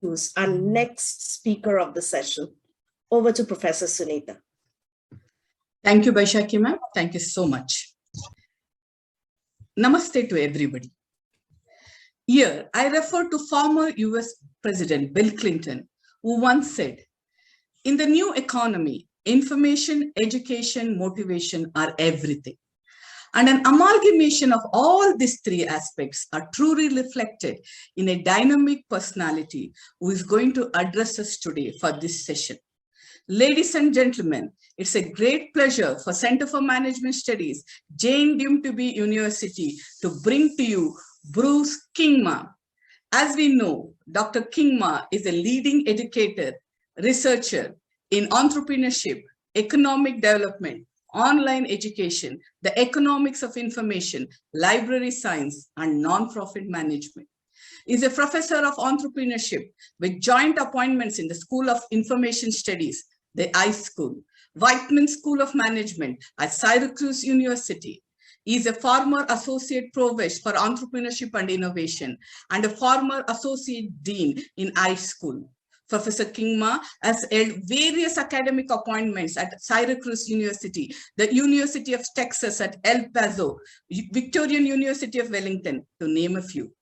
introduce our next speaker of the session. Over to Professor Sunita. Thank you, Baishakhi ma'am. Thank you so much. Namaste to everybody. Here, I refer to former US President Bill Clinton, who once said, "In the new economy, information, education, motivation are everything." And an amalgamation of all these three aspects are truly reflected in a dynamic personality who is going to address us today for this session. Ladies and gentlemen, it's a great pleasure for Center for Management Studies, Jane Dumtuby University, to bring to you Bruce Kingma. As we know, Dr. Kingma is a leading educator, researcher in entrepreneurship, economic development, online education, the economics of information, library science, and nonprofit management. He is a professor of entrepreneurship with joint appointments in the School of Information Studies, the iSchool, Whiteman School of Management at Syracuse University. He is a former associate provost for entrepreneurship and innovation and a former associate dean in iSchool. Professor Kingma has held various academic appointments at Syracuse University, the University of Texas at El Paso, Victorian University of Wellington, to name a few.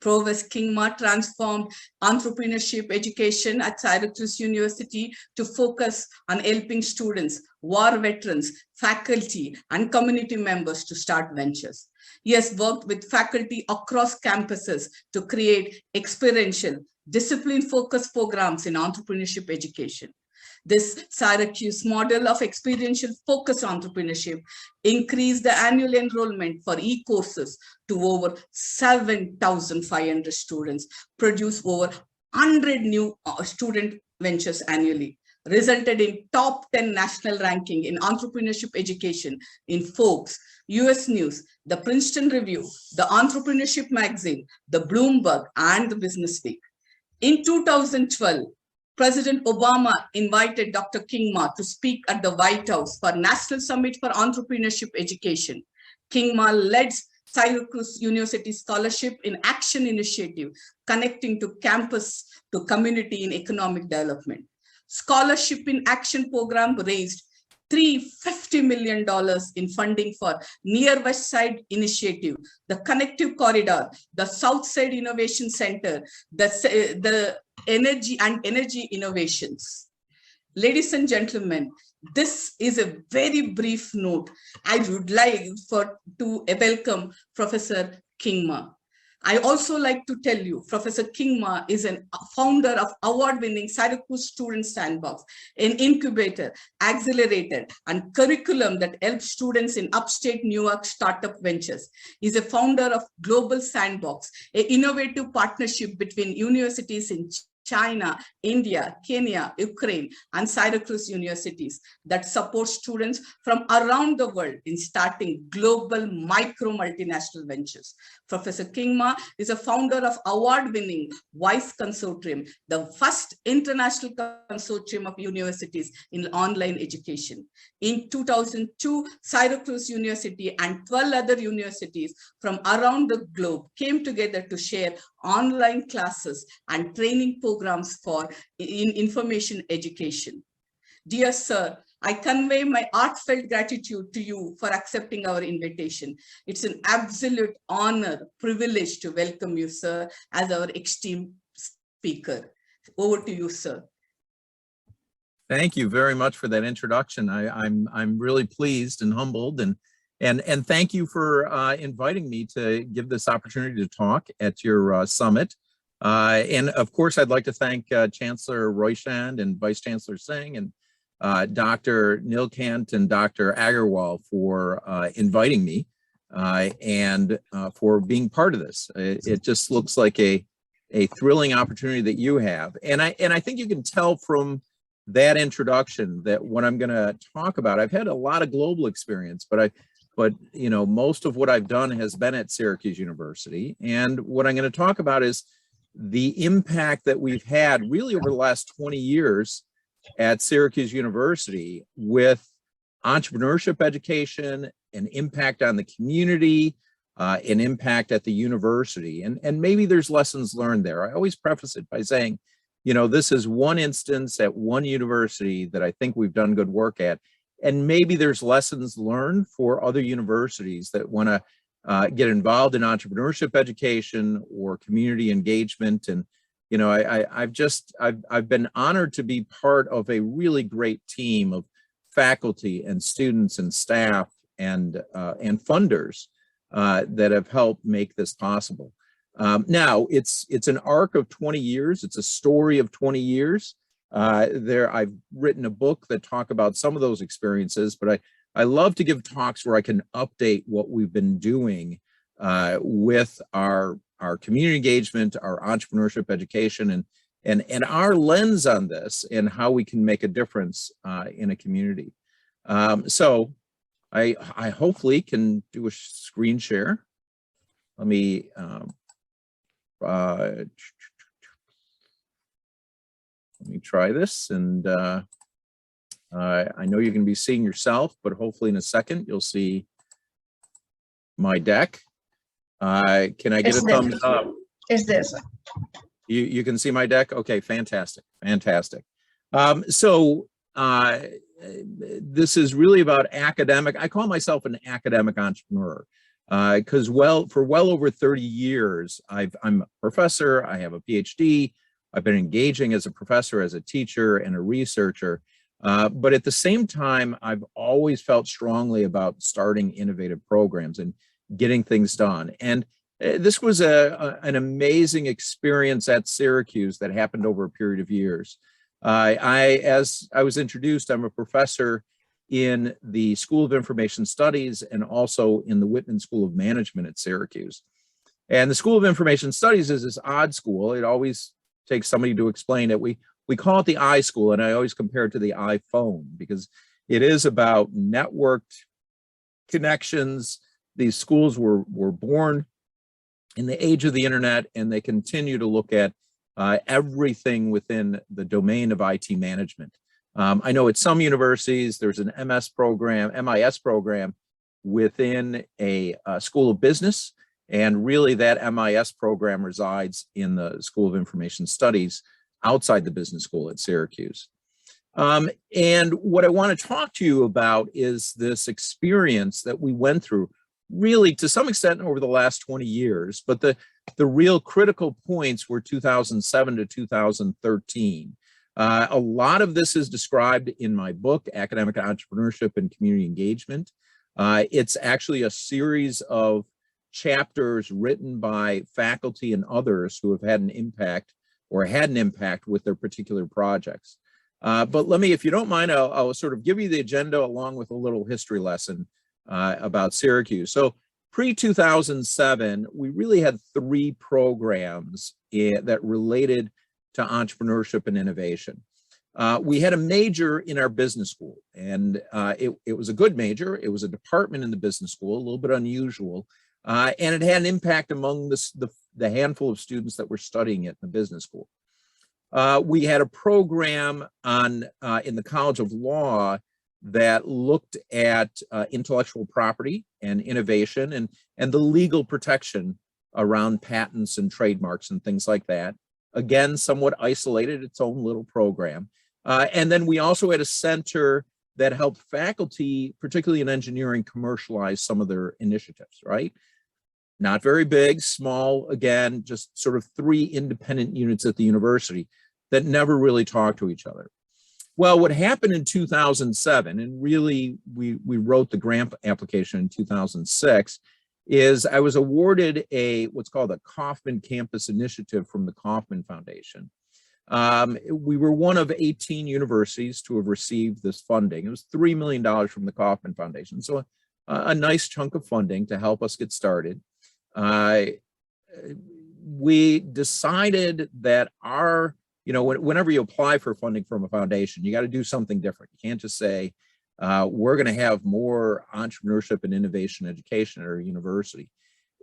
Provost Kingma transformed entrepreneurship education at Syracuse University to focus on helping students, war veterans, faculty, and community members to start ventures. He has worked with faculty across campuses to create experiential, discipline-focused programs in entrepreneurship education. This Syracuse model of experiential focused entrepreneurship increased the annual enrollment for e-courses to over 7,500 students, produce over 100 new student ventures annually, resulted in top 10 national ranking in entrepreneurship education in Forbes, US News, the Princeton Review, the Entrepreneurship Magazine, the Bloomberg, and the Business Week. In 2012, President Obama invited Dr. Kingma to speak at the White House for National Summit for Entrepreneurship Education. Kingma led Syracuse University Scholarship in Action Initiative, connecting to campus to community in economic development. Scholarship in Action program raised $350 million in funding for Near West Side Initiative, the Connective Corridor, the South Side Innovation Center, the energy innovations. Ladies and gentlemen, this is a very brief note. I would like to welcome Professor Kingma. I also like to tell you, Professor Kingma is a founder of award-winning Syracuse Student Sandbox, an incubator, accelerator, and curriculum that helps students in upstate New York startup ventures. He's a founder of Global Sandbox, an innovative partnership between universities in China, India, Kenya, Ukraine, and Syracuse universities that support students from around the world in starting global micro multinational ventures. Professor Kingma is a founder of award-winning WISE Consortium, the first international consortium of universities in online education. In 2002, Syracuse University and 12 other universities from around the globe came together to share online classes and training programs in information education. Dear sir, I convey my heartfelt gratitude to you for accepting our invitation. It's an absolute honor, privilege to welcome you, sir, as our esteemed speaker. Over to you, sir. Thank you very much for that introduction. I'm really pleased and humbled, and thank you for inviting me to give this opportunity to talk at your summit. And of course, I'd like to thank Chancellor Roychand and Vice Chancellor Singh and Dr. Nilkant and Dr. Agarwal for inviting me and for being part of this. It just looks like a thrilling opportunity that you have. And I think you can tell from that introduction that what I'm going to talk about, I've had a lot of global experience, but you know, most of what I've done has been at Syracuse University. And what I'm going to talk about is the impact that we've had really over the last 20 years at Syracuse University with entrepreneurship education, an impact on the community, an impact at the university. And maybe there's lessons learned there. I always preface it by saying you know, this is one instance at one university that I think we've done good work at. And maybe there's lessons learned for other universities that want to get involved in entrepreneurship education or community engagement. And, you know, I've been honored to be part of a really great team of faculty and students and staff and funders that have helped make this possible. Now, it's an arc of 20 years. It's a story of 20 years. I've written a book that talk about some of those experiences, but I love to give talks where I can update what we've been doing with our community engagement, our entrepreneurship education, and our lens on this and how we can make a difference in a community. So I hopefully can do a screen share. Let me try this, and I know you can be seeing yourself, but hopefully in a second you'll see my deck. Can I get a thumbs up? Is this? You can see my deck? Okay, fantastic, fantastic. So this is really about academic. I call myself an academic entrepreneur because for well over 30 years, I'm a professor, I have a PhD, I've been engaging as a professor, as a teacher, and a researcher. But at the same time, I've always felt strongly about starting innovative programs and getting things done. And this was an amazing experience at Syracuse that happened over a period of years. As I was introduced, I'm a professor in the School of Information Studies and also in the Whitman School of Management at Syracuse. And the School of Information Studies is this odd school. It always takes somebody to explain it. We call it the iSchool, and I always compare it to the iPhone because it is about networked connections. These schools were born in the age of the internet, and they continue to look at everything within the domain of IT management. I know at some universities, there's an MIS program within a School of Business, and really that MIS program resides in the School of Information Studies outside the business school at Syracuse. And what I want to talk to you about is this experience that we went through really to some extent over the last 20 years, but the real critical points were 2007 to 2013. A lot of this is described in my book, Academic Entrepreneurship and Community Engagement. It's actually a series of chapters written by faculty and others who have had an impact or had an impact with their particular projects. But let me, if you don't mind, I'll sort of give you the agenda along with a little history lesson about Syracuse. So pre-2007, we really had 3 programs that related to entrepreneurship and innovation. We had a major in our business school, and it was a good major. It was a department in the business school, a little bit unusual, and it had an impact among the handful of students that were studying it in the business school. We had a program in the College of Law that looked at intellectual property and innovation and the legal protection around patents and trademarks and things like that. Again, somewhat isolated, its own little program. And then we also had a center that helped faculty, particularly in engineering, commercialize some of their initiatives, right? Not very big, small, again, just sort of 3 independent units at the university that never really talked to each other. Well, what happened in 2007, and really we wrote the grant application in 2006, is I was awarded what's called a Kauffman Campus Initiative from the Kauffman Foundation. We were one of 18 universities to have received this funding. It was $3 million from the Kauffman Foundation. So a nice chunk of funding to help us get started. We decided that whenever you apply for funding from a foundation, you got to do something different. You can't just say, we're going to have more entrepreneurship and innovation education at our university.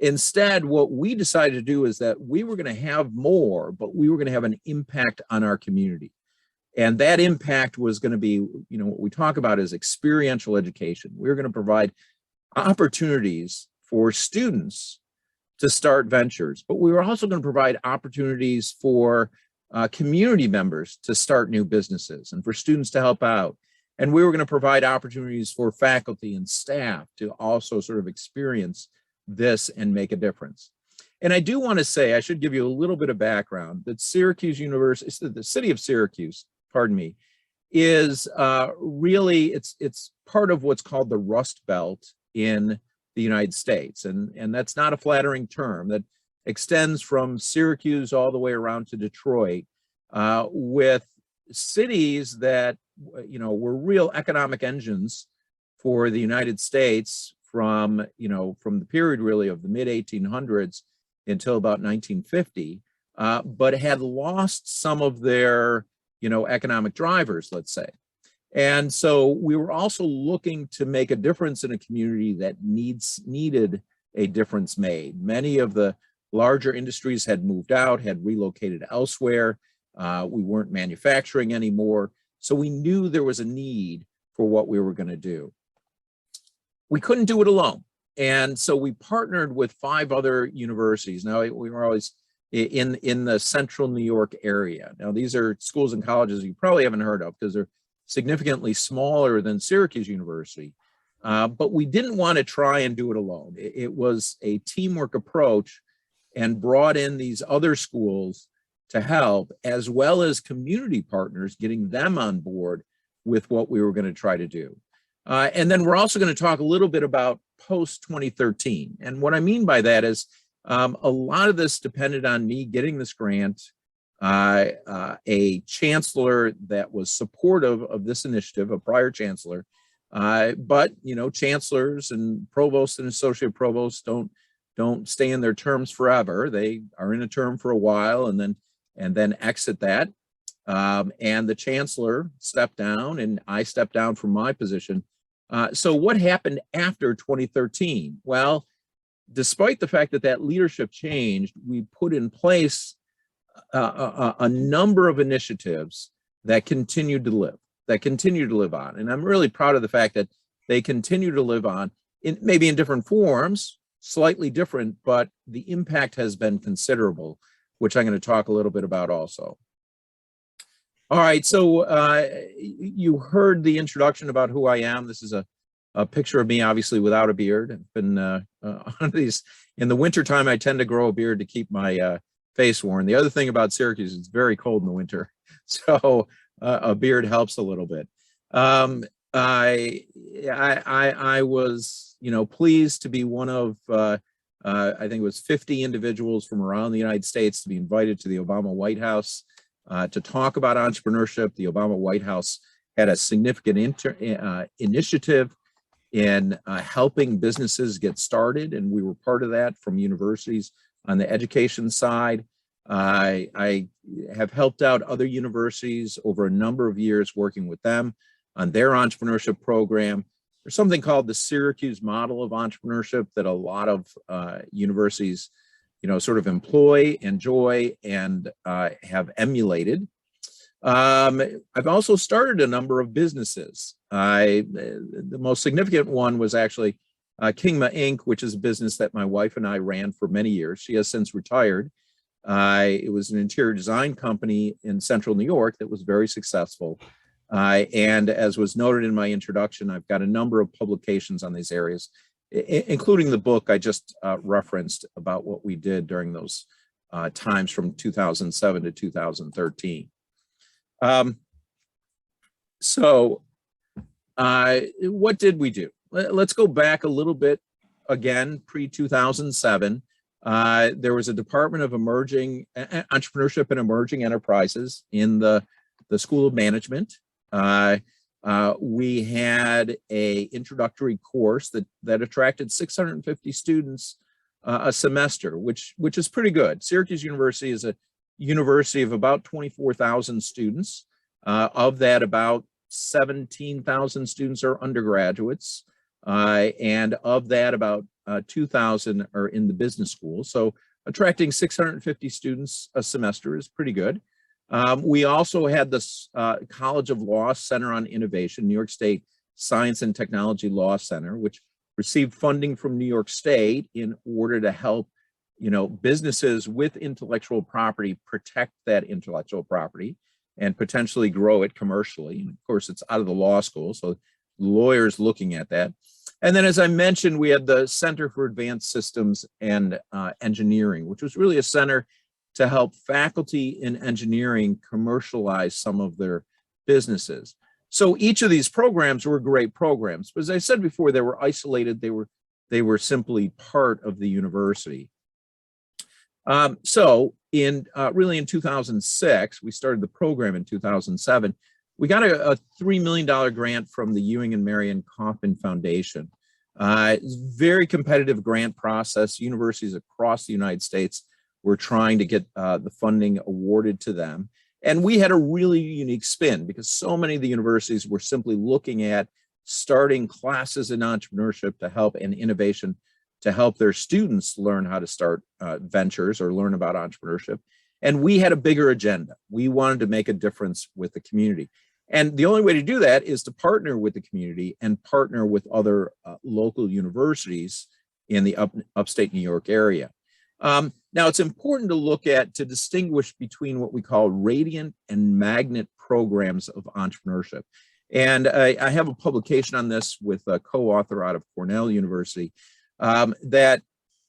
Instead, what we decided to do is that we were going to have more, but we were going to have an impact on our community. And that impact was going to be, what we talk about is experiential education. We're going to provide opportunities for students to start ventures, but we were also going to provide opportunities for community members to start new businesses and for students to help out. And we were going to provide opportunities for faculty and staff to also sort of experience this and make a difference. And I do want to say, I should give you a little bit of background, that Syracuse University, the city of Syracuse, pardon me, is really, it's part of what's called the Rust Belt in the United States. And that's not a flattering term. That extends from Syracuse all the way around to Detroit, with cities that, you know, were real economic engines for the United States from, you know, from the period really of the mid 1800s until about 1950, but had lost some of their, you know, economic drivers, let's say. And so we were also looking to make a difference in a community that needed a difference made. Many of the larger industries had moved out, had relocated elsewhere. We weren't manufacturing anymore. So we knew there was a need for what we were going to do. We couldn't do it alone. And so we partnered with 5 other universities. Now, we were always in the central New York area. Now, these are schools and colleges you probably haven't heard of because they're significantly smaller than Syracuse University. But we didn't want to try and do it alone. It was a teamwork approach, and brought in these other schools to help, as well as community partners, getting them on board with what we were going to try to do. And then we're also going to talk a little bit about post-2013. And what I mean by that is a lot of this depended on me getting this grant, a chancellor that was supportive of this initiative, a prior chancellor. But, you know, chancellors and provosts and associate provosts don't stay in their terms forever. They are in a term for a while and then exit that. And the chancellor stepped down and I stepped down from my position. So what happened after 2013? Well, despite the fact that that leadership changed, we put in place a number of initiatives that continued to live on. And I'm really proud of the fact that they continue to live on, maybe in different forms, slightly different, but the impact has been considerable, which I'm going to talk a little bit about also. All right, so you heard the introduction about who I am. This is a picture of me, obviously without a beard. I've been on these, in the wintertime, I tend to grow a beard to keep my face warm. The other thing about Syracuse, it's very cold in the winter, so a beard helps a little bit. I was, you know, pleased to be one of, I think it was 50 individuals from around the United States to be invited to the Obama White House to talk about entrepreneurship. The Obama White House had a significant initiative in helping businesses get started, and we were part of that from universities on the education side. I have helped out other universities over a number of years working with them on their entrepreneurship program. There's something called the Syracuse model of entrepreneurship that a lot of universities, you know, sort of employ, enjoy, and have emulated. I've also started a number of businesses. The most significant one was actually Kingma Inc., which is a business that my wife and I ran for many years. She has since retired. It was an interior design company in central New York that was very successful. And as was noted in my introduction, I've got a number of publications on these areas, including the book I just referenced about what we did during those times from 2007 to 2013. So what did we do? Let's go back a little bit again, pre-2007. There was a Department of Entrepreneurship and Emerging Enterprises in the School of Management. We had a introductory course that attracted 650 students a semester, which is pretty good. Syracuse University is a university of about 24,000 students. Of that, about 17,000 students are undergraduates. And of that, about 2,000 are in the business school. So attracting 650 students a semester is pretty good. We also had this College of Law Center on Innovation, New York State Science and Technology Law Center, which received funding from New York State in order to help businesses with intellectual property protect that intellectual property and potentially grow it commercially. And of course, it's out of the law school, so lawyers looking at that. And then, as I mentioned, we had the Center for Advanced Systems and Engineering, which was really a center to help faculty in engineering commercialize some of their businesses. So each of these programs were great programs, but as I said before, they were isolated. They were simply part of the university. So really in 2006, we started the program in 2007. We got a $3 million grant from the Ewing and Marion Kauffman Foundation. It's a very competitive grant process. Universities across the United States were trying to get the funding awarded to them. And we had a really unique spin because so many of the universities were simply looking at starting classes in entrepreneurship to help and innovation to help their students learn how to start ventures or learn about entrepreneurship. And we had a bigger agenda. We wanted to make a difference with the community. And the only way to do that is to partner with the community and partner with other local universities in the upstate New York area. Now, it's important to distinguish between what we call radiant and magnet programs of entrepreneurship. And I have a publication on this with a co-author out of Cornell University, that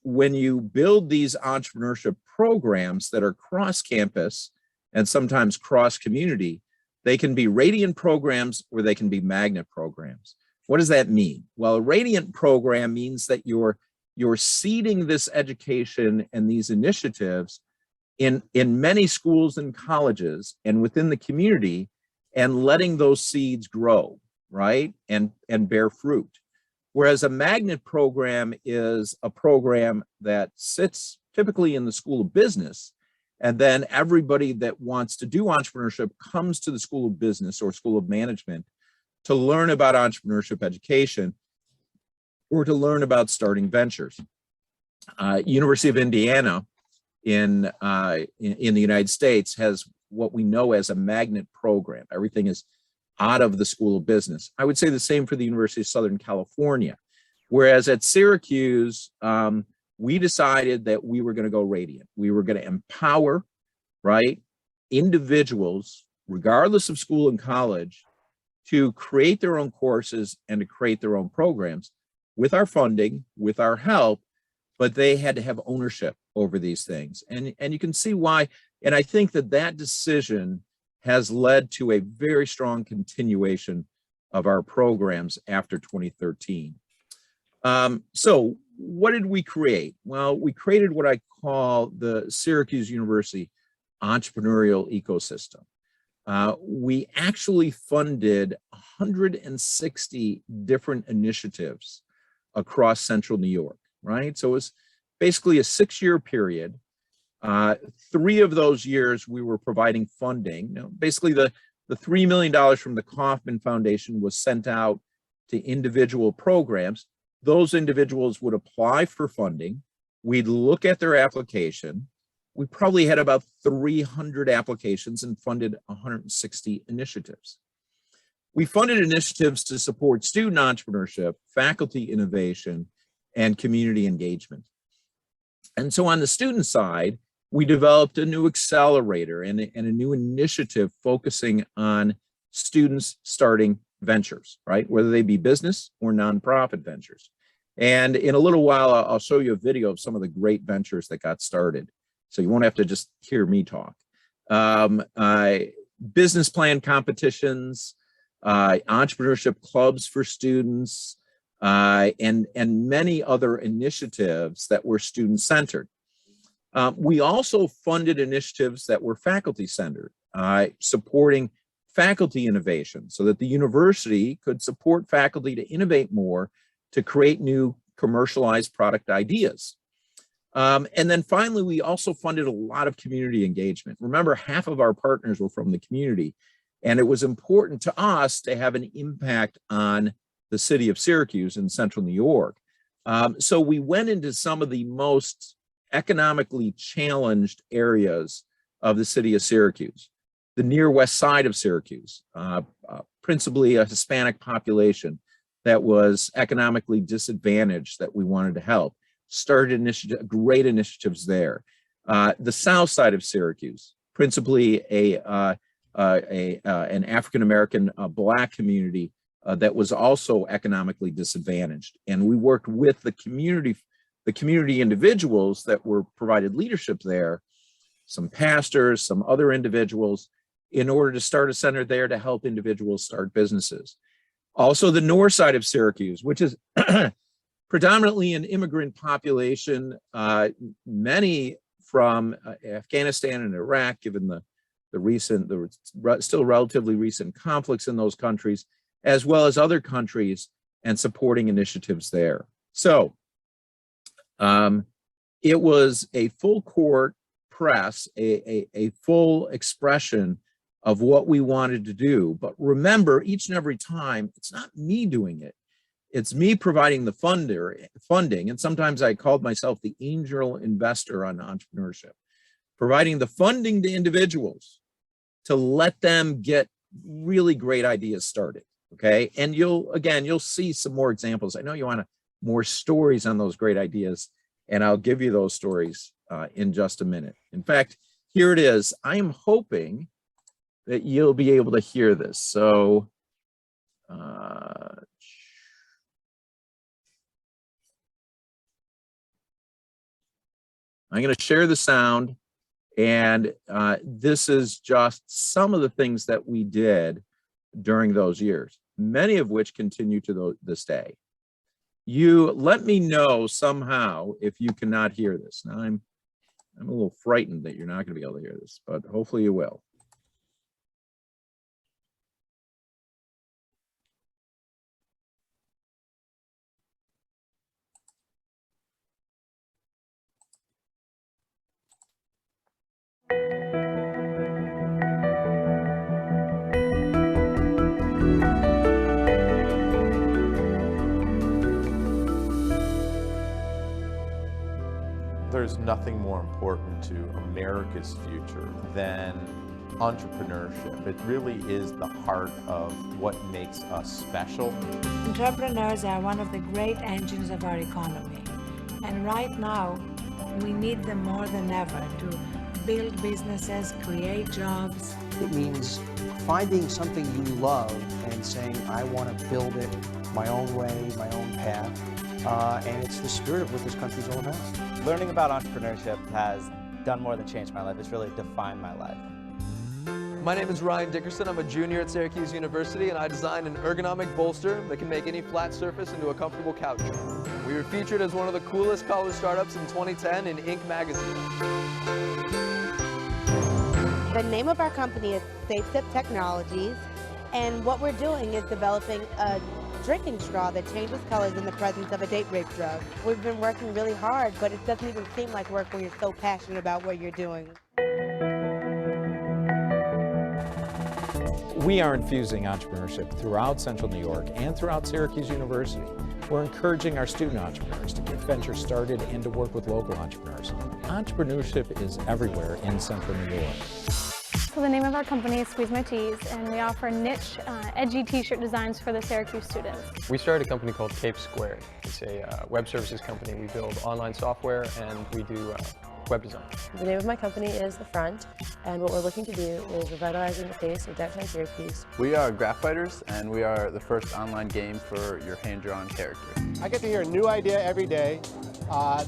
when you build these entrepreneurship programs that are cross-campus and sometimes cross-community, they can be radiant programs or they can be magnet programs. What does that mean? Well, a radiant program means that you're seeding this education and these initiatives in many schools and colleges and within the community and letting those seeds grow, right? And bear fruit. Whereas a magnet program is a program that sits typically in the School of Business, and then everybody that wants to do entrepreneurship comes to the School of Business or School of Management to learn about entrepreneurship education or to learn about starting ventures. University of Indiana in the United States has what we know as a magnet program. Everything is out of the School of Business. I would say the same for the University of Southern California. Whereas at Syracuse, we decided that we were going to go radiant. We were going to empower, right, individuals, regardless of school and college, to create their own courses and to create their own programs with our funding, with our help, but they had to have ownership over these things. And you can see why. And I think that decision has led to a very strong continuation of our programs after 2013. So what did we create? Well, we created what I call the Syracuse University Entrepreneurial Ecosystem. We actually funded 160 different initiatives across central New York, right? So it was basically a 6-year period. 3 of those years we were providing funding. Now, basically the $3 million from the Kauffman Foundation was sent out to individual programs. Those individuals would apply for funding. We'd look at their application. We probably had about 300 applications and funded 160 initiatives. We funded initiatives to support student entrepreneurship, faculty innovation, and community engagement. And so on the student side, we developed a new accelerator and a new initiative focusing on students starting ventures, right? Whether they be business or nonprofit ventures. And in a little while, I'll show you a video of some of the great ventures that got started. So you won't have to just hear me talk. Business plan competitions, entrepreneurship clubs for students, and many other initiatives that were student-centered. We also funded initiatives that were faculty-centered, supporting faculty innovation so that the university could support faculty to innovate more, to create new commercialized product ideas. And then finally, we also funded a lot of community engagement. Remember, half of our partners were from the community, and it was important to us to have an impact on the city of Syracuse in central New York. So we went into some of the most economically challenged areas of the city of Syracuse, the near west side of Syracuse, principally a Hispanic population that was economically disadvantaged that we wanted to help. started great initiatives there. The south side of Syracuse, principally an African-American Black community that was also economically disadvantaged. And we worked with the community individuals that were provided leadership there, some pastors, some other individuals, in order to start a center there to help individuals start businesses. Also the north side of Syracuse, which is predominantly an immigrant population, many from Afghanistan and Iraq, given the still relatively recent conflicts in those countries, as well as other countries, and supporting initiatives there. So it was a full court press, a full expression of what we wanted to do. But remember, each and every time, it's not me doing it. It's me providing the funding. And sometimes I called myself the angel investor on entrepreneurship, providing the funding to individuals to let them get really great ideas started. Okay. And you'll see some more examples. I know you want more stories on those great ideas, and I'll give you those stories in just a minute. In fact, here it is. I am hoping that you'll be able to hear this. So I'm going to share the sound, and this is just some of the things that we did during those years, many of which continue to this day. You let me know somehow if you cannot hear this. Now I'm a little frightened that you're not going to be able to hear this, but hopefully you will. There's nothing more important to America's future than entrepreneurship. It really is the heart of what makes us special. Entrepreneurs are one of the great engines of our economy. And right now, we need them more than ever to build businesses, create jobs. It means finding something you love and saying, I want to build it my own way, my own path. And it's the spirit of what this country's all about. Learning about entrepreneurship has done more than change my life. It's really defined my life. My name is Ryan Dickerson. I'm a junior at Syracuse University, and I designed an ergonomic bolster that can make any flat surface into a comfortable couch. We were featured as one of the coolest college startups in 2010 in Inc. magazine. The name of our company is SafeSip Technologies, and what we're doing is developing a drinking straw that changes colors in the presence of a date rape drug. We've been working really hard, but it doesn't even seem like work when you're so passionate about what you're doing. We are infusing entrepreneurship throughout Central New York and throughout Syracuse University. We're encouraging our student entrepreneurs to get ventures started and to work with local entrepreneurs. Entrepreneurship is everywhere in Central New York. So the name of our company is Squeeze My Tees, and we offer niche, edgy t-shirt designs for the Syracuse students. We started a company called Cape Square. It's a web services company. We build online software and we do web design. The name of my company is The Front, and what we're looking to do is revitalizing the face of downtown Syracuse. We are Graph Fighters, and we are the first online game for your hand-drawn character. I get to hear a new idea every day.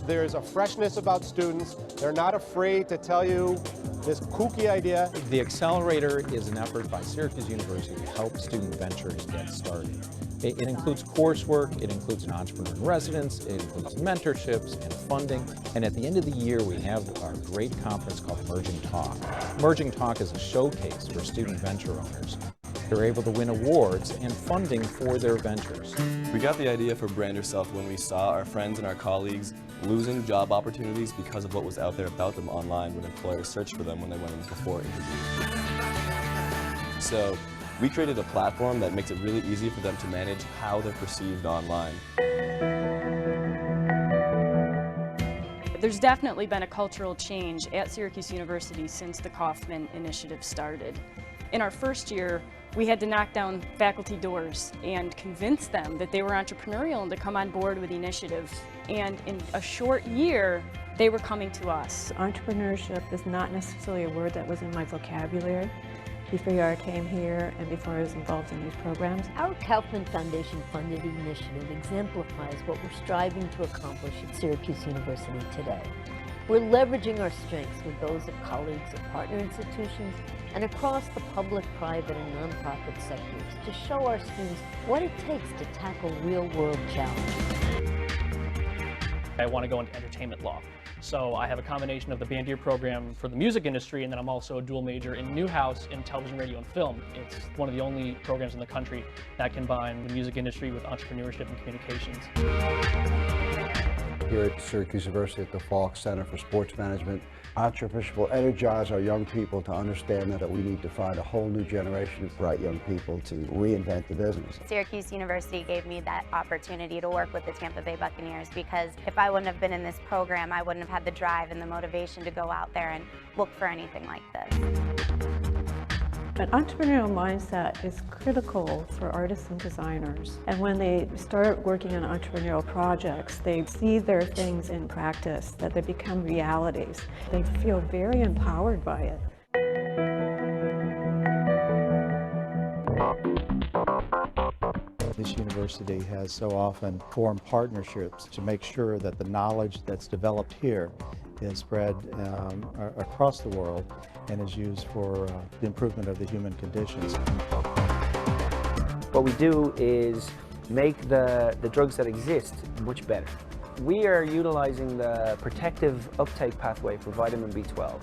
There's a freshness about students. They're not afraid to tell you this kooky idea. The Accelerator is an effort by Syracuse University to help student ventures get started. It includes coursework, it includes an entrepreneur in residence, it includes mentorships and funding, and at the end of the year we have our great conference called Emerging Talk. Emerging Talk is a showcase for student venture owners. They're able to win awards and funding for their ventures. We got the idea for Brand Yourself when we saw our friends and our colleagues losing job opportunities because of what was out there about them online when employers searched for them when they went in before interviews. So we created a platform that makes it really easy for them to manage how they're perceived online. There's definitely been a cultural change at Syracuse University since the Kauffman Initiative started. In our first year, we had to knock down faculty doors and convince them that they were entrepreneurial and to come on board with the initiative. and in a short year, they were coming to us. Entrepreneurship is not necessarily a word that was in my vocabulary before I came here and before I was involved in these programs. Our Kaufman Foundation funded initiative exemplifies what we're striving to accomplish at Syracuse University today. We're leveraging our strengths with those of colleagues at partner institutions and across the public, private, and nonprofit sectors to show our students what it takes to tackle real-world challenges. I want to go into entertainment law. So I have a combination of the band year program for the music industry, and then I'm also a dual major in Newhouse in television, radio, and film. It's one of the only programs in the country that combine the music industry with entrepreneurship and communications. Here at Syracuse University at the Falk Center for Sports Management, Entrepreneurship will energize our young people to understand that we need to find a whole new generation of bright young people to reinvent the business. Syracuse University gave me that opportunity to work with the Tampa Bay Buccaneers, because if I wouldn't have been in this program, I wouldn't have had the drive and the motivation to go out there and look for anything like this. An entrepreneurial mindset is critical for artists and designers. And when they start working on entrepreneurial projects, they see their things in practice, that they become realities. They feel very empowered by it. This university has so often formed partnerships to make sure that the knowledge that's developed here is spread across the world and is used for the improvement of the human conditions. What we do is make the drugs that exist much better. We are utilizing the protective uptake pathway for vitamin B12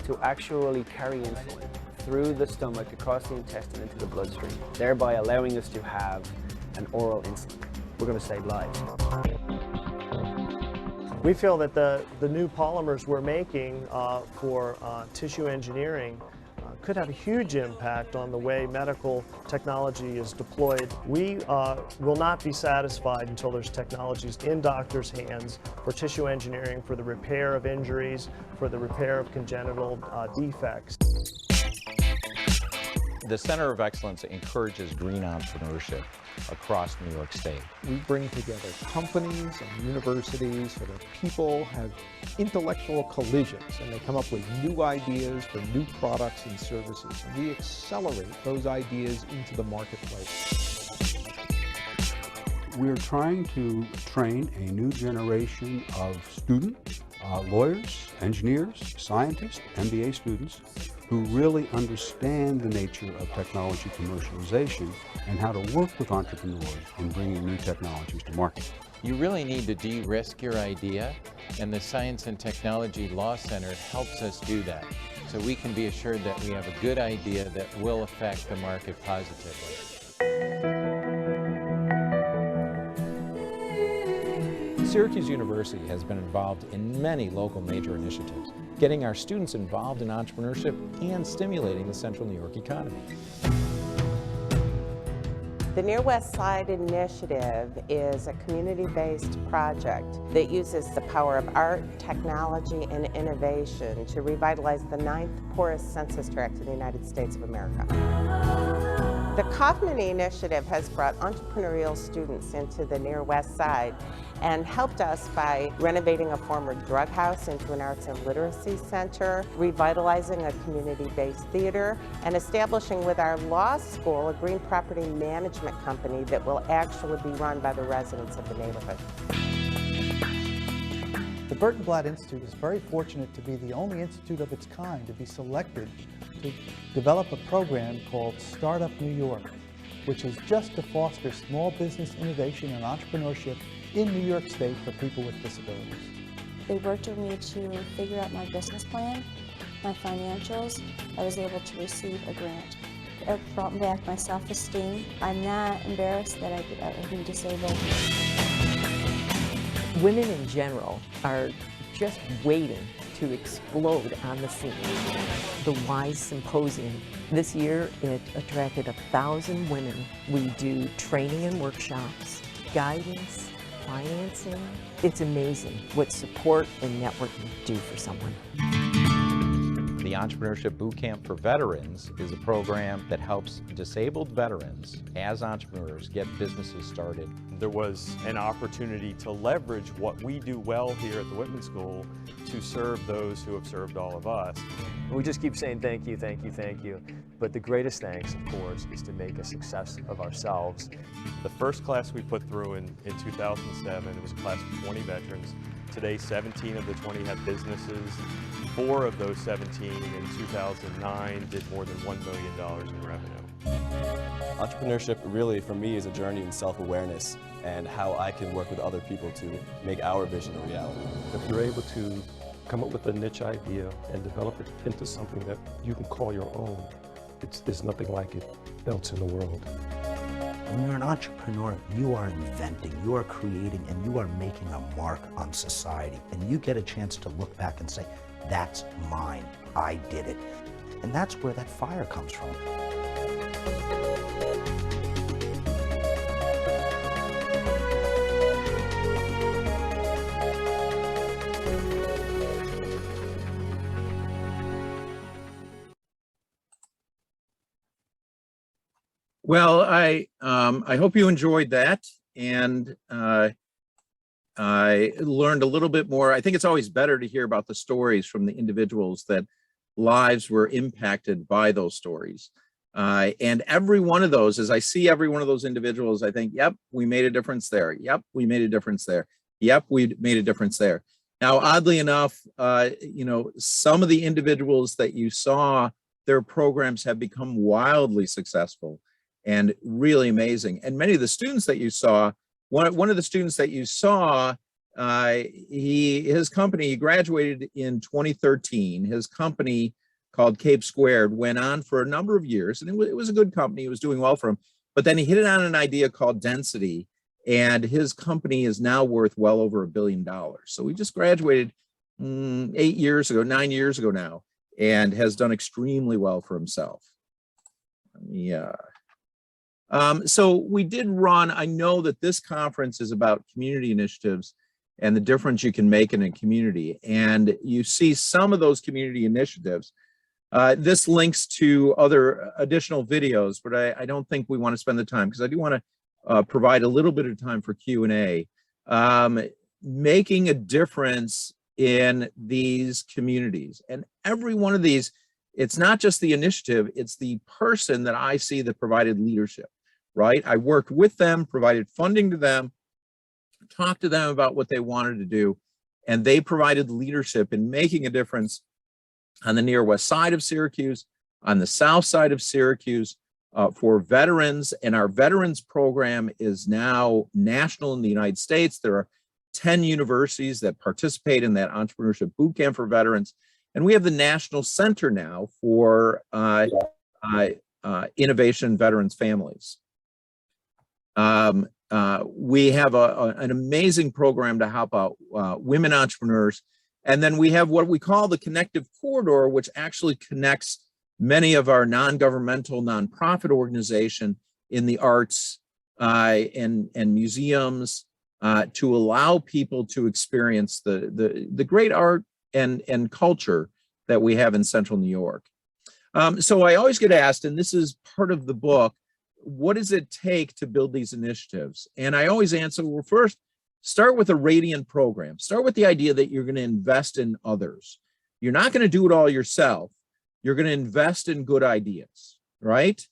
to actually carry insulin through the stomach, across the intestine, into the bloodstream, thereby allowing us to have an oral insulin. We're going to save lives. We feel that the new polymers we're making for tissue engineering could have a huge impact on the way medical technology is deployed. We will not be satisfied until there's technologies in doctors' hands for tissue engineering, for the repair of injuries, for the repair of congenital defects. The Center of Excellence encourages green entrepreneurship across New York State. We bring together companies and universities so that people have intellectual collisions and they come up with new ideas for new products and services. And we accelerate those ideas into the marketplace. We're trying to train a new generation of students, lawyers, engineers, scientists, MBA students, who really understand the nature of technology commercialization and how to work with entrepreneurs in bringing new technologies to market. You really need to de-risk your idea, and the Science and Technology Law Center helps us do that, so we can be assured that we have a good idea that will affect the market positively. Syracuse University has been involved in many local major initiatives, getting our students involved in entrepreneurship and stimulating the Central New York economy. The Near West Side Initiative is a community-based project that uses the power of art, technology, and innovation to revitalize the 9th poorest census tract in the United States of America. The Kaufman Initiative has brought entrepreneurial students into the Near West Side and helped us by renovating a former drug house into an arts and literacy center, revitalizing a community-based theater, and establishing with our law school a green property management company that will actually be run by the residents of the neighborhood. The Burton Blatt Institute is very fortunate to be the only institute of its kind to be selected to develop a program called Startup New York, which is just to foster small business innovation and entrepreneurship in New York State for people with disabilities. They worked with me to figure out my business plan, my financials. I was able to receive a grant. It brought back my self-esteem. I'm not embarrassed that I've been disabled. Women in general are just waiting to explode on the scene. The WISE Symposium. This year it attracted 1,000 women. We do training and workshops, guidance, financing. It's amazing what support and networking do for someone. The The Entrepreneurship Bootcamp for Veterans is a program that helps disabled veterans as entrepreneurs get businesses started. There was an opportunity to leverage what we do well here at the Whitman School to serve those who have served all of us. And we just keep saying thank you, thank you, thank you. But the greatest thanks, of course, is to make a success of ourselves. The first class we put through in 2007, it was a class of 20 veterans. Today, 17 of the 20 have businesses. 4 of those 17 in 2009 did more than $1 million in revenue. Entrepreneurship really, for me, is a journey in self-awareness and how I can work with other people to make our vision a reality. If you're able to come up with a niche idea and develop it into something that you can call your own, there's nothing like it else in the world. When you're an entrepreneur, you are inventing, you are creating, and you are making a mark on society. And you get a chance to look back and say, that's mine, I did it. And that's where that fire comes from. Well, I hope you enjoyed that, and I learned a little bit more. I think it's always better to hear about the stories from the individuals that lives were impacted by those stories. And every one of those, as I see every one of those individuals, I think, yep, we made a difference there. Yep, we made a difference there. Yep, we made a difference there. Now, oddly enough, you know, some of the individuals that you saw, their programs have become wildly successful and really amazing. And many of the students that you saw, one of the students that you saw, his company, he graduated in 2013. His company called Cape Squared went on for a number of years, and it was a good company. It was doing well for him. But then he hit it on an idea called density, and his company is now worth well over $1 billion. So he just graduated 9 years ago now, and has done extremely well for himself. Yeah. So we did run, I know that this conference is about community initiatives and the difference you can make in a community. And you see some of those community initiatives. This links to other additional videos, but I don't think we want to spend the time because I do want to provide a little bit of time for Q&A. Making a difference in these communities. And every one of these, it's not just the initiative, it's the person that I see that provided leadership. Right? I worked with them, provided funding to them, talked to them about what they wanted to do, and they provided leadership in making a difference on the near west side of Syracuse, on the south side of Syracuse, for veterans. And our veterans program is now national in the United States. There are 10 universities that participate in that entrepreneurship bootcamp for veterans. And we have the National Center now for Innovation Veterans Families. We have an amazing program to help out women entrepreneurs. And then we have what we call the Connective Corridor, which actually connects many of our non-governmental, nonprofit organization in the arts and museums to allow people to experience the great art and culture that we have in Central New York. So I always get asked, and this is part of the book, what does it take to build these initiatives? And I always answer, well, first, start with a radiant program. Start with the idea that you're going to invest in others. You're not going to do it all yourself. You're going to invest in good ideas, right?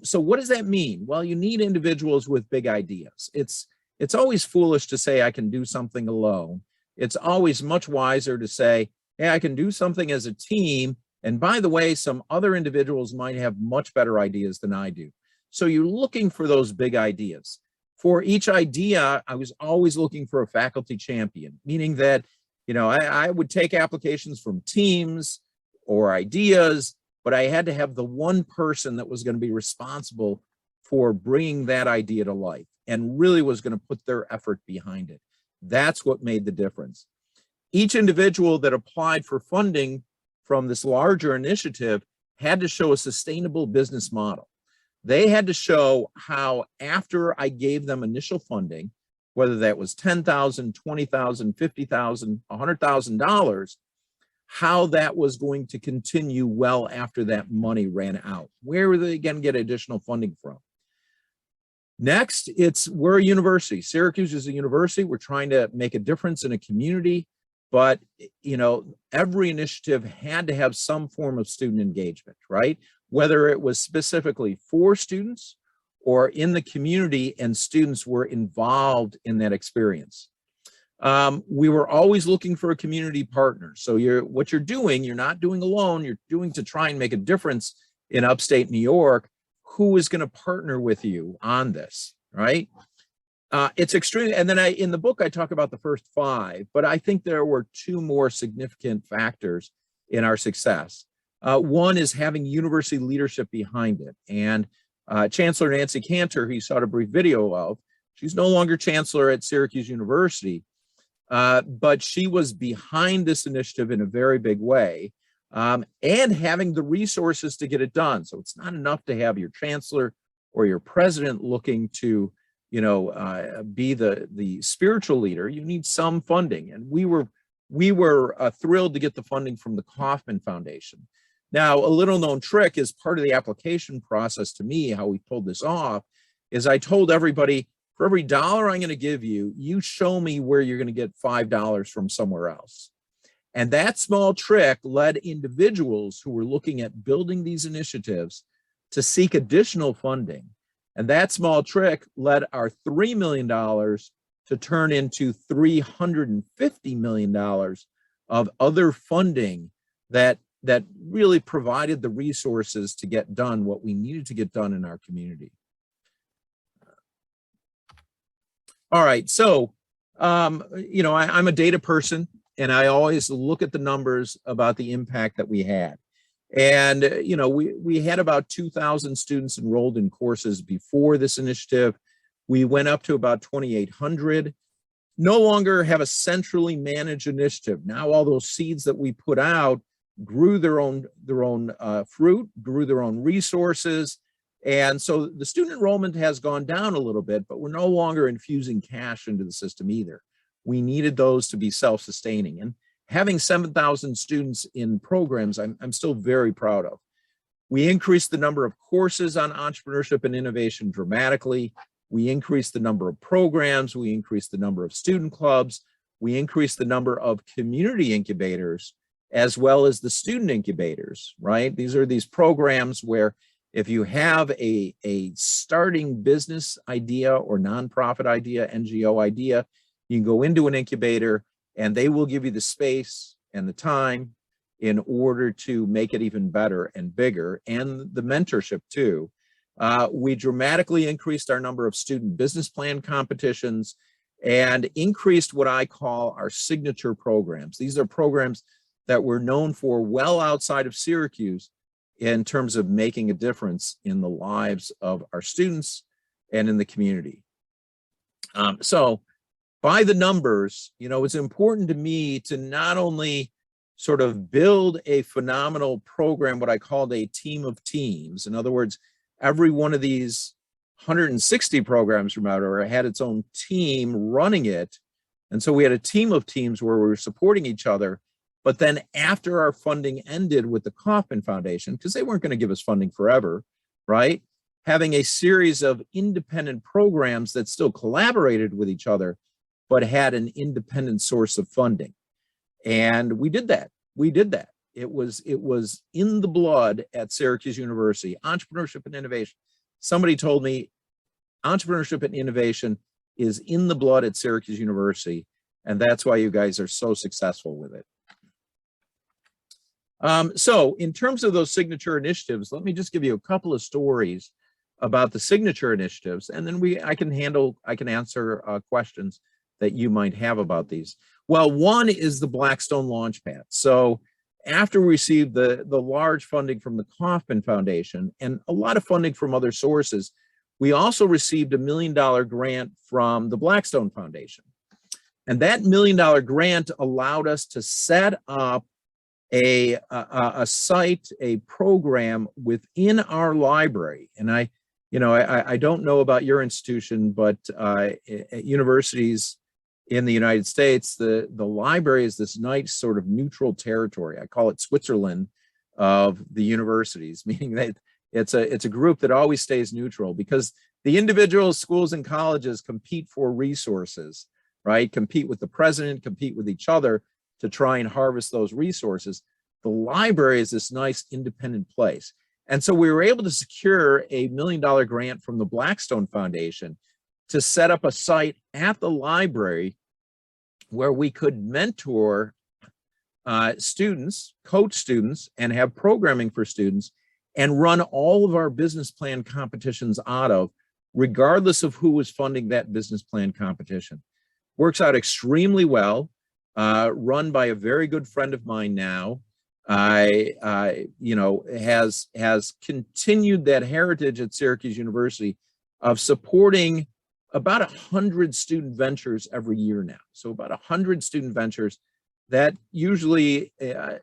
So what does that mean? Well, you need individuals with big ideas. It's always foolish to say I can do something alone. It's always much wiser to say, hey, I can do something as a team. And by the way, some other individuals might have much better ideas than I do. So you're looking for those big ideas. For each idea, I was always looking for a faculty champion, meaning that, you know, I would take applications from teams or ideas, but I had to have the one person that was going to be responsible for bringing that idea to life and really was going to put their effort behind it. That's what made the difference. Each individual that applied for funding from this larger initiative had to show a sustainable business model. They had to show how after I gave them initial funding, whether that was $10,000, $20,000, $50,000, $100,000, how that was going to continue well after that money ran out. Where were they going to get additional funding from? Next, we're a university. Syracuse is a university. We're trying to make a difference in a community, but every initiative had to have some form of student engagement, right? Whether it was specifically for students or in the community and students were involved in that experience. We were always looking for a community partner. So what you're doing, you're not doing alone, you're doing to try and make a difference in upstate New York. Who is going to partner with you on this, right? It's extreme. And then in the book, I talk about the first 5, but I think there were 2 more significant factors in our success. One is having university leadership behind it. And Chancellor Nancy Cantor, who you saw a brief video of, she's no longer chancellor at Syracuse University, but she was behind this initiative in a very big way. And having the resources to get it done. So it's not enough to have your chancellor or your president looking to, be the spiritual leader. You need some funding, and we were thrilled to get the funding from the Kauffman Foundation. Now, a little known trick is part of the application process to me, how we pulled this off, is I told everybody, for every $1 I'm going to give you, you show me where you're going to get $5 from somewhere else. And that small trick led individuals who were looking at building these initiatives to seek additional funding. And that small trick led our $3 million to turn into $350 million of other funding that really provided the resources to get done what we needed to get done in our community. All right, so, I'm a data person, and I always look at the numbers about the impact that we had. And, we had about 2,000 students enrolled in courses before this initiative. We went up to about 2,800. No longer have a centrally managed initiative. Now all those seeds that we put out grew their own fruit, grew their own resources. And so the student enrollment has gone down a little bit, but we're no longer infusing cash into the system either. We needed those to be self-sustaining. And having 7,000 students in programs, I'm still very proud of. We increased the number of courses on entrepreneurship and innovation dramatically. We increased the number of programs. We increased the number of student clubs. We increased the number of community incubators, as well as the student incubators, right? These are these programs where if you have a starting business idea or nonprofit idea, NGO idea, you can go into an incubator and they will give you the space and the time in order to make it even better and bigger, and the mentorship too. We dramatically increased our number of student business plan competitions and increased what I call our signature programs. These are programs that we're known for well outside of Syracuse in terms of making a difference in the lives of our students and in the community. So by the numbers, it's important to me to not only sort of build a phenomenal program, what I called a team of teams. In other words, every one of these 160 programs from Outer had its own team running it. And so we had a team of teams where we were supporting each other. But then after our funding ended with the Kauffman Foundation, because they weren't going to give us funding forever, right? Having a series of independent programs that still collaborated with each other, but had an independent source of funding. And we did that. We did that. It was in the blood at Syracuse University, entrepreneurship and innovation. Somebody told me entrepreneurship and innovation is in the blood at Syracuse University, and that's why you guys are so successful with it. So in terms of those signature initiatives, let me just give you a couple of stories about the signature initiatives, and then I can answer questions that you might have about these. Well, one is the Blackstone Launchpad. So after we received the large funding from the Kauffman Foundation and a lot of funding from other sources, we also received $1 million grant from the Blackstone Foundation. And that $1 million grant allowed us to set up a site, a program within our library. And I don't know about your institution, but at universities in the United States, the library is this nice sort of neutral territory. I call it Switzerland of the universities, meaning that it's a group that always stays neutral, because the individual schools and colleges compete for resources, right? Compete with the president, compete with each other to try and harvest those resources. The library is this nice independent place. And so we were able to secure a $1 million grant from the Blackstone Foundation to set up a site at the library where we could mentor students, coach students, and have programming for students, and run all of our business plan competitions out of, regardless of who was funding that business plan competition. Works out extremely well, run by a very good friend of mine now. You know, has continued that heritage at Syracuse University of supporting about 100 student ventures every year now. So about 100 student ventures that usually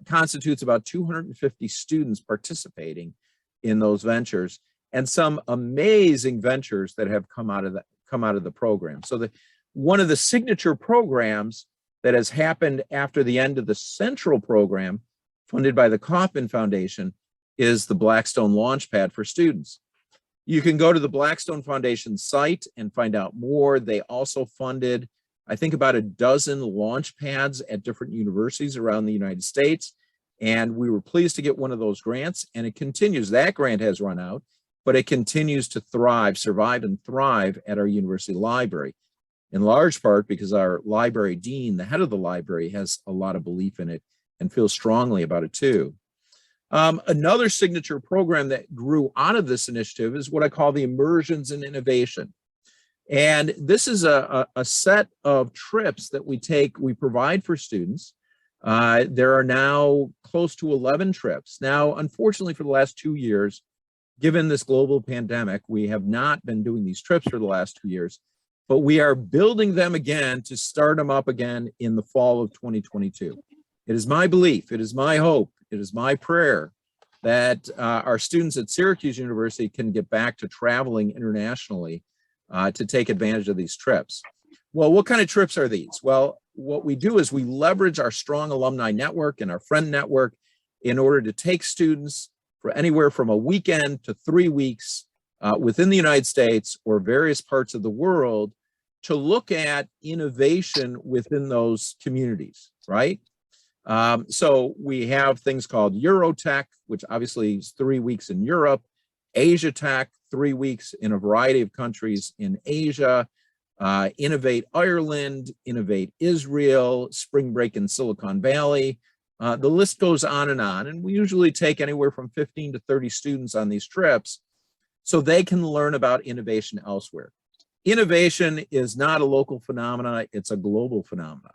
constitutes about 250 students participating in those ventures, and some amazing ventures that have come out of the program. So one of the signature programs that has happened after the end of the central program, funded by the Kauffman Foundation, is the Blackstone Launchpad for students. You can go to the Blackstone Foundation site and find out more. They also funded, I think, about a dozen launch pads at different universities around the United States. And we were pleased to get one of those grants, and it continues. That grant has run out, but it continues to thrive, survive and thrive at our university library, in large part because our library dean, the head of the library, has a lot of belief in it and feels strongly about it too. Another signature program that grew out of this initiative is what I call the Immersions in Innovation. And this is a set of trips that we provide for students. There are now close to 11 trips. Now, unfortunately, for the last 2 years, given this global pandemic, we have not been doing these trips for the last 2 years, but we are building them again to start them up again in the fall of 2022. It is my belief, it is my hope, it is my prayer that our students at Syracuse University can get back to traveling internationally to take advantage of these trips. Well, what kind of trips are these? Well, what we do is we leverage our strong alumni network and our friend network in order to take students for anywhere from a weekend to 3 weeks within the United States or various parts of the world to look at innovation within those communities, right? So we have things called Eurotech, which obviously is 3 weeks in Europe, Asia Tech, 3 weeks in a variety of countries in Asia, Innovate Ireland, Innovate Israel, Spring Break in Silicon Valley. The list goes on, and we usually take anywhere from 15 to 30 students on these trips so they can learn about innovation elsewhere. Innovation is not a local phenomenon, it's a global phenomenon.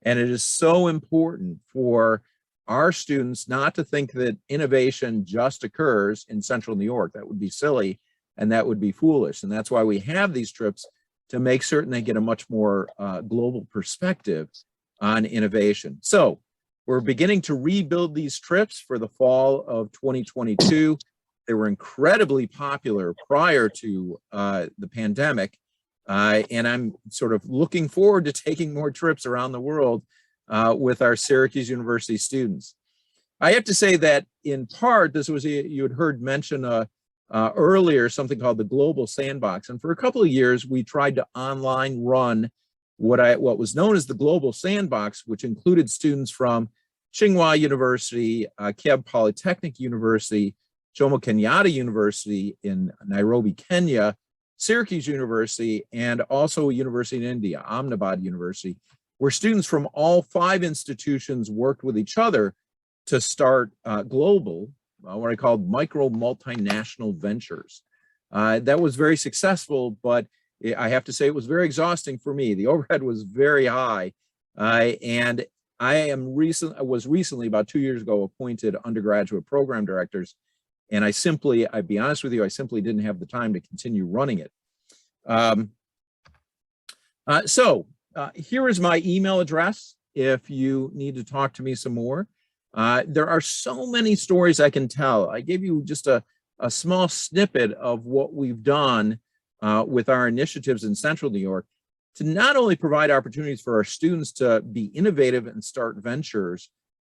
And it is so important for our students not to think that innovation just occurs in central New York. That would be silly and that would be foolish. And that's why we have these trips, to make certain they get a much more global perspective on innovation. So we're beginning to rebuild these trips for the fall of 2022. They were incredibly popular prior to the pandemic. And I'm sort of looking forward to taking more trips around the world with our Syracuse University students. I have to say that in part, this was, you had heard mention earlier, something called the Global Sandbox. And for a couple of years, we tried to online run what was known as the Global Sandbox, which included students from Tsinghua University, Kiev Polytechnic University, Jomo Kenyatta University in Nairobi, Kenya, Syracuse University, and also a university in India, Ahmedabad University, where students from all 5 institutions worked with each other to start global, what I called micro multinational ventures. That was very successful, but I have to say it was very exhausting for me. The overhead was very high, and I was recently, about 2 years ago, appointed undergraduate program directors. And I'd be honest with you, I simply didn't have the time to continue running it. Here is my email address if you need to talk to me some more. There are so many stories I can tell. I gave you just a small snippet of what we've done with our initiatives in Central New York. to not only provide opportunities for our students to be innovative and start ventures,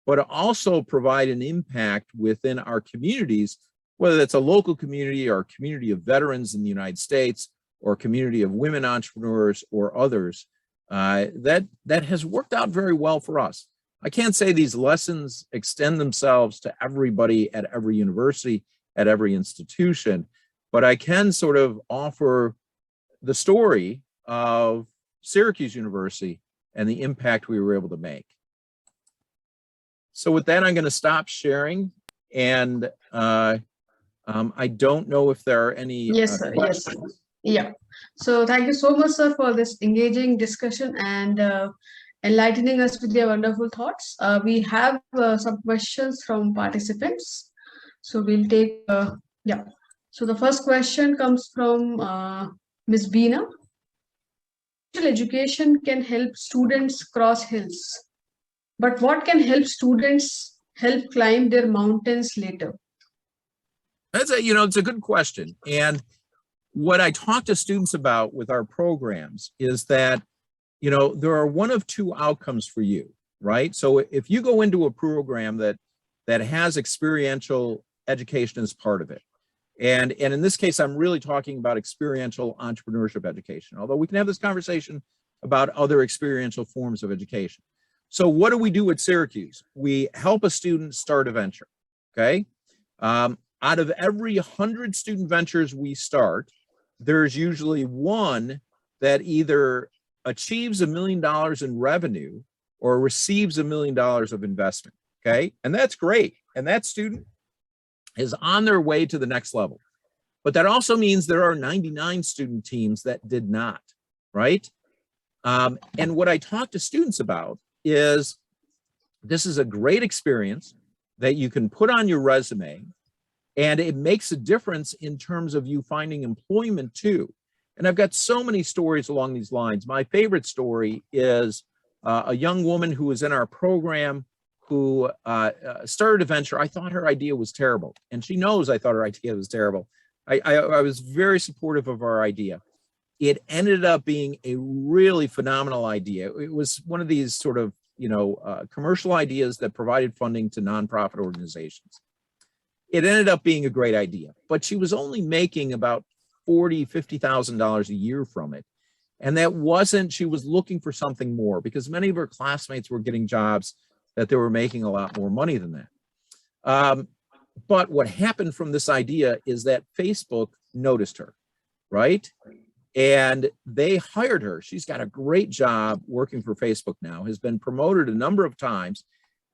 but also provide an impact within our communities, whether that's a local community or a community of veterans in the United States, or a community of women entrepreneurs or others. That has worked out very well for us. I can't say these lessons extend themselves to everybody at every university, at every institution, but I can sort of offer the story of Syracuse University and the impact we were able to make. So with that, I'm going to stop sharing, and I don't know if there are any questions. Yeah. So thank you so much, sir, for this engaging discussion and enlightening us with your wonderful thoughts. We have some questions from participants. So we'll take, yeah. So the first question comes from Ms. Beena. Education can help students cross hills, but what can help students help climb their mountains later? That's it's a good question. And what I talk to students about with our programs is that, there are one of two outcomes for you, right? So if you go into a program that has experiential education as part of it, and in this case, I'm really talking about experiential entrepreneurship education, although we can have this conversation about other experiential forms of education. So what do we do at Syracuse? We help a student start a venture, okay? Out of every 100 student ventures we start, there's usually one that either achieves $1 million in revenue or receives $1 million of investment, okay? And that's great. And that student is on their way to the next level. But that also means there are 99 student teams that did not, right? And what I talk to students about is this is a great experience that you can put on your resume, and it makes a difference in terms of you finding employment too. And I've got so many stories along these lines. My favorite story is a young woman who was in our program who started a venture. I thought her idea was terrible, and she knows I thought her idea was terrible. I was very supportive of our idea. It ended up being a really phenomenal idea. It was one of these sort of, commercial ideas that provided funding to nonprofit organizations. It ended up being a great idea, but she was only making about $40,000, $50,000 a year from it. And that wasn't, she was looking for something more because many of her classmates were getting jobs that they were making a lot more money than that. But what happened from this idea is that Facebook noticed her, right? And they hired her. She's got a great job working for Facebook now, has been promoted a number of times.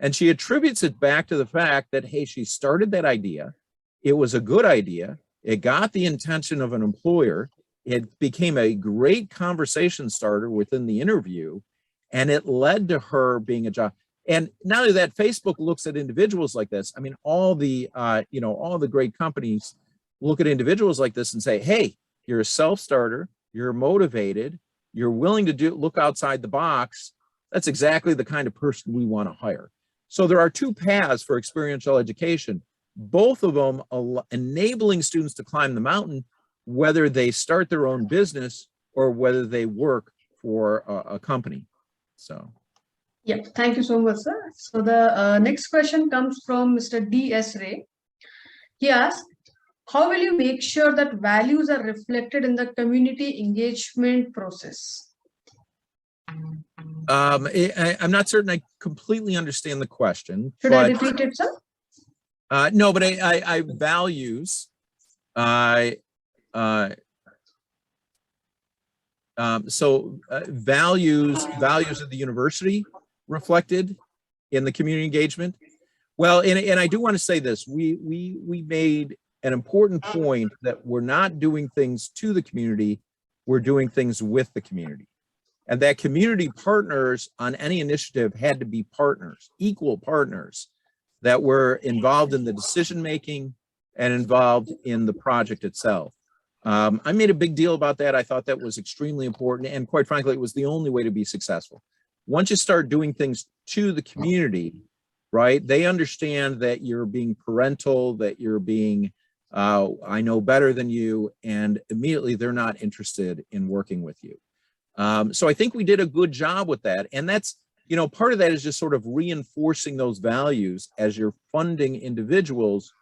And she attributes it back to the fact that, hey, she started that idea. It was a good idea. It got the attention of an employer. It became a great conversation starter within the interview. And it led to her being a job. And not only that, Facebook looks at individuals like this. I mean, all the, all the great companies look at individuals like this and say, hey, you're a self-starter, you're motivated, you're willing to look outside the box. That's exactly the kind of person we want to hire. So there are two paths for experiential education, both of them enabling students to climb the mountain, whether they start their own business or whether they work for a company. So. Yeah, thank you so much, sir. So the next question comes from Mr. D.S. Ray. He asks, how will you make sure that values are reflected in the community engagement process? I'm not certain I completely understand the question. Should I repeat it, sir? No, but I values. Values of the university reflected in the community engagement. Well, and I do want to say this, we made an important point that we're not doing things to the community, we're doing things with the community. And that community partners on any initiative had to be partners, equal partners that were involved in the decision-making and involved in the project itself. I made a big deal about that. I thought that was extremely important. And quite frankly, it was the only way to be successful. Once you start doing things to the community, right, they understand that you're being parental, that you're being, I know better than you, and immediately they're not interested in working with you. So I think we did a good job with that. And that's, you know, part of that is just sort of reinforcing those values as you're funding individuals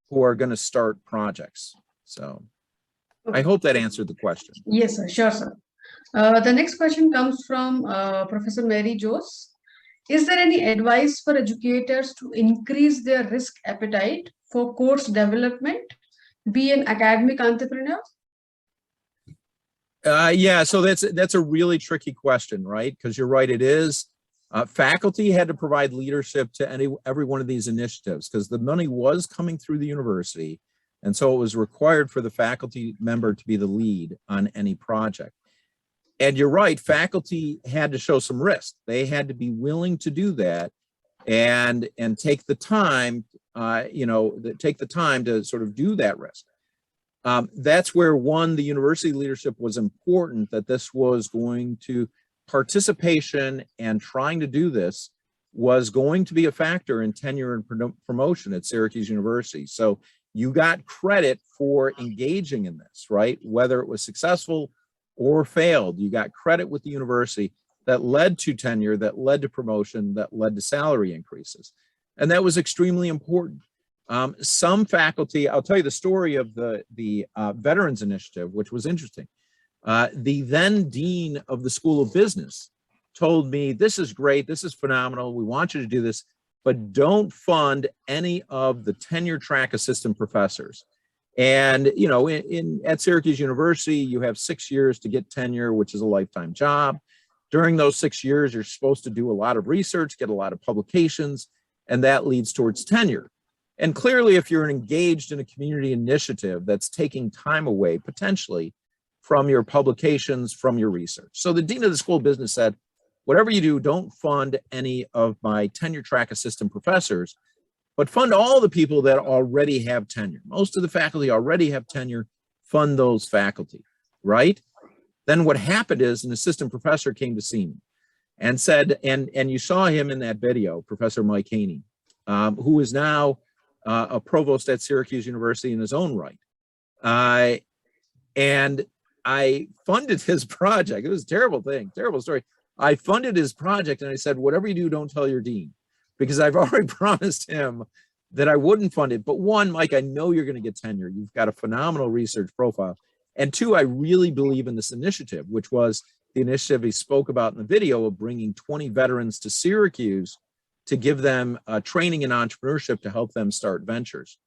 who are going to start projects. So I hope that answered the question. Yes, sir. Sure, sir. The next question comes from Professor Mary Jose. Is there any advice for educators to increase their risk appetite for course development, be an academic entrepreneur? Yeah, so that's a really tricky question, right? Because you're right, it is. Faculty had to provide leadership to every one of these initiatives because the money was coming through the university. And so it was required for the faculty member to be the lead on any project. And you're right, faculty had to show some risk. They had to be willing to do that and take the time, take the time to sort of do that risk. That's where the university leadership was important, that this was going to, participation and trying to do this was going to be a factor in tenure and promotion at Syracuse University. So you got credit for engaging in this, right? Whether it was successful or failed, you got credit with the university that led to tenure, that led to promotion, that led to salary increases. And that was extremely important. Some faculty, I'll tell you the story of the Veterans Initiative, which was interesting. The then dean of the School of Business told me, this is great, this is phenomenal, we want you to do this, but don't fund any of the tenure track assistant professors. And, you know, at Syracuse University, you have 6 years to get tenure, which is a lifetime job. During those 6 years, you're supposed to do a lot of research, get a lot of publications, and that leads towards tenure. And clearly, if you're engaged in a community initiative that's taking time away, potentially, from your publications, from your research. So the dean of the School of Business said, whatever you do, don't fund any of my tenure track assistant professors, but fund all the people that already have tenure. Most of the faculty already have tenure, fund those faculty, right? Then what happened is an assistant professor came to see me and said, and you saw him in that video, Professor Mike Haney, who is now a provost at Syracuse University in his own right. And I funded his project. It was a terrible thing, terrible story. I funded his project and I said, whatever you do, don't tell your dean, because I've already promised him that I wouldn't fund it. But one, Mike, I know you're going to get tenure. You've got a phenomenal research profile. And two, I really believe in this initiative, which was the initiative he spoke about in the video of bringing 20 veterans to Syracuse to give them training in entrepreneurship to help them start ventures.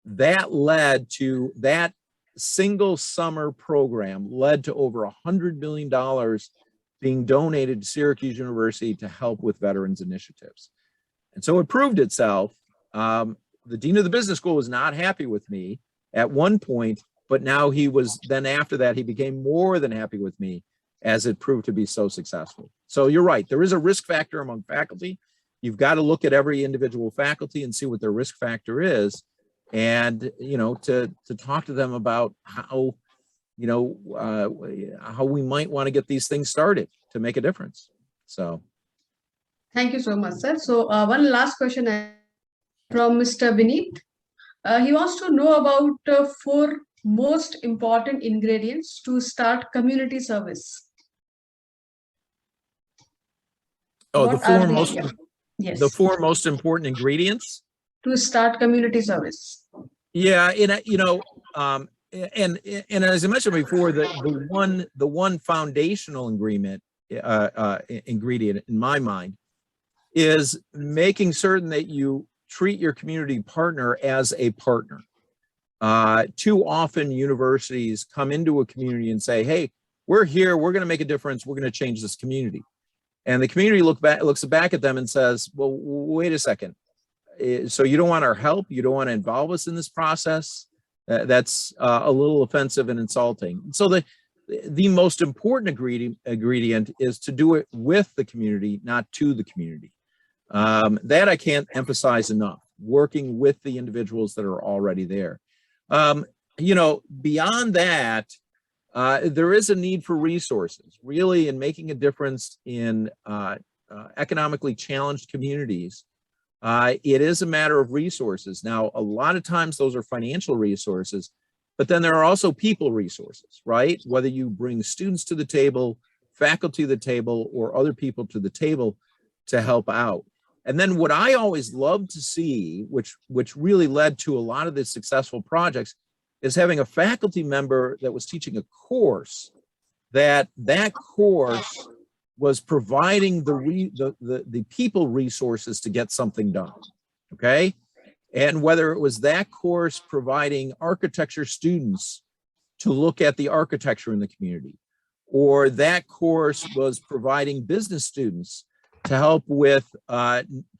That led to that single summer program led to over $100 million being donated to Syracuse University to help with veterans initiatives. And so it proved itself. The dean of the business school was not happy with me at one point, but now he was, then after that, he became more than happy with me as it proved to be so successful. So you're right, there is a risk factor among faculty. You've got to look at every individual faculty and see what their risk factor is. And, you know, to talk to them about how, you know, how we might want to get these things started to make a difference. So. Thank you so much, sir. So one last question from Mr. Vineet. He wants to know about 4 most important ingredients to start community service. Oh, What the four most important ingredients to start community service. Yeah, you know, and as I mentioned before, the one foundational ingredient in my mind is making certain that you treat your community partner as a partner. Too often universities come into a community and say, hey, we're here, we're going to make a difference, we're going to change this community. And the community looks back at them and says, well, wait a second. So you don't want our help? You don't want to involve us in this process? That's a little offensive and insulting. So the most important ingredient is to do it with the community, not to the community. That I can't emphasize enough, working with the individuals that are already there. You know, beyond that, there is a need for resources, really, in making a difference in economically challenged communities. It is a matter of resources. Now, a lot of times those are financial resources, but then there are also people resources, right? Whether you bring students to the table, faculty to the table or other people to the table to help out. And then what I always love to see, which really led to a lot of the successful projects, is having a faculty member that was teaching a course, that course was providing the people resources to get something done, okay? And whether it was that course providing architecture students to look at the architecture in the community, or that course was providing business students to help with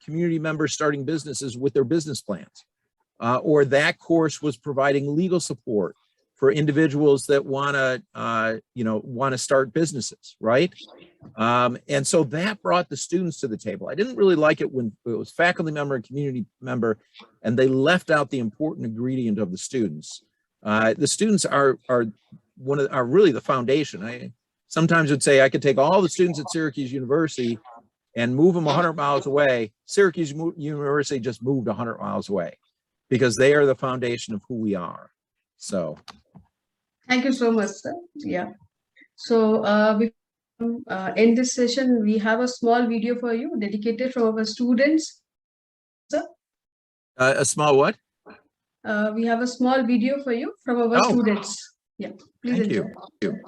community members starting businesses with their business plans, or that course was providing legal support for individuals that want to start businesses, right? And so that brought the students to the table. I didn't really like it when it was faculty member and community member, and they left out the important ingredient of the students. The students are really the foundation. I sometimes would say I could take all the students at Syracuse University and move them 100 miles away. Syracuse University just moved 100 miles away because they are the foundation of who we are. So. Thank you so much, sir. Yeah. So we end this session. We have a small video for you dedicated from our students. Sir? A small what? We have a small video for you from our students. Yeah. Please Thank enjoy. you. Thank you.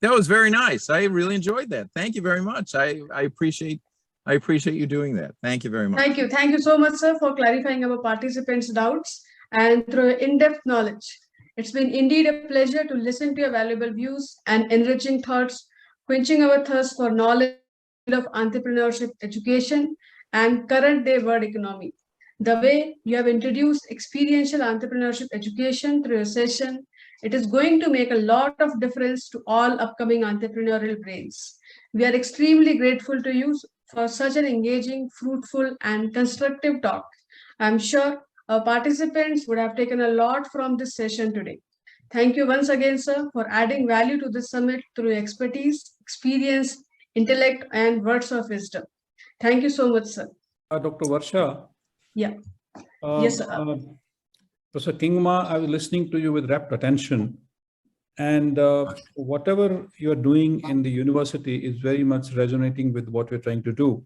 That was very nice. I really enjoyed that. Thank you very much. I appreciate you doing that. Thank you very much. Thank you. Thank you so much, sir, for clarifying our participants' doubts and through in-depth knowledge. It's been indeed a pleasure to listen to your valuable views and enriching thoughts, quenching our thirst for knowledge of entrepreneurship education and current day world economy. The way you have introduced experiential entrepreneurship education through your session, it is going to make a lot of difference to all upcoming entrepreneurial brains. We are extremely grateful to you for such an engaging, fruitful, and constructive talk. I'm sure our participants would have taken a lot from this session today. Thank you once again, sir, for adding value to this summit through your expertise, experience, intellect, and words of wisdom. Thank you so much, sir. Dr. Varsha. Yeah. Yes, sir. Professor Kingma, I was listening to you with rapt attention, and whatever you are doing in the university is very much resonating with what we're trying to do.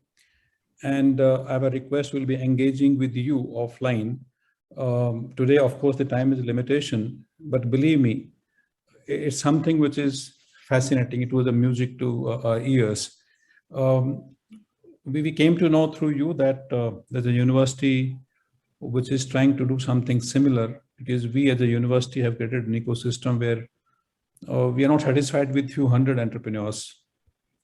And I have a request, we'll be engaging with you offline. Today, of course, the time is a limitation, but believe me, it's something which is fascinating. It was a music to our ears. We came to know through you that there's a university which is trying to do something similar, because we as a university have created an ecosystem where we are not satisfied with few hundred entrepreneurs.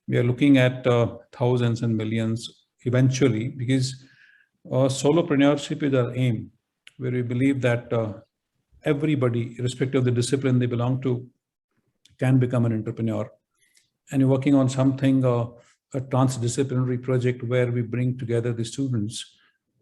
We are looking at thousands and millions eventually, because solopreneurship is our aim, where we believe that everybody, irrespective of the discipline they belong to, can become an entrepreneur. And you're working on something, a transdisciplinary project where we bring together the students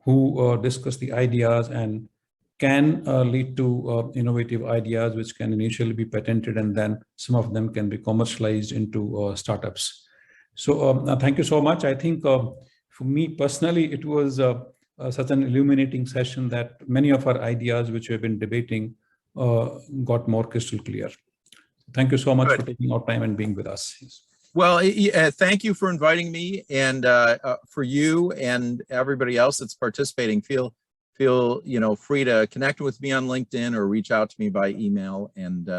who discuss the ideas and can lead to innovative ideas which can initially be patented, and then some of them can be commercialized into startups. So thank you so much. I think for me personally, it was such an illuminating session that many of our ideas which we have been debating got more crystal clear. Thank you so much for taking our time and being with us. Well, thank you for inviting me, and for you and everybody else that's participating. Feel free to connect with me on LinkedIn or reach out to me by email, and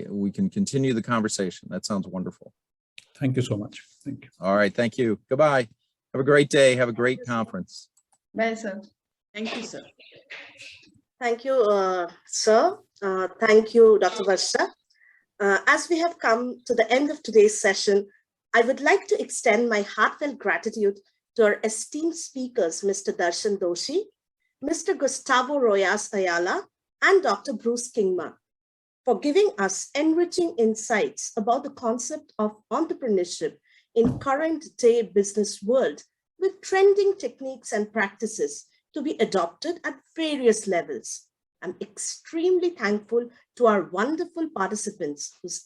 we can continue the conversation. That sounds wonderful. Thank you so much. Thank you. All right, thank you. Goodbye. Have a great day. Have a great conference. Bye, sir. Thank you, sir. Thank you, sir. Thank you, Dr. Varsha. As we have come to the end of today's session, I would like to extend my heartfelt gratitude to our esteemed speakers, Mr. Darshan Doshi, Mr. Gustavo Royas Ayala, and Dr. Bruce Kingma, for giving us enriching insights about the concept of entrepreneurship in current day business world, with trending techniques and practices to be adopted at various levels. I'm extremely thankful to our wonderful participants whose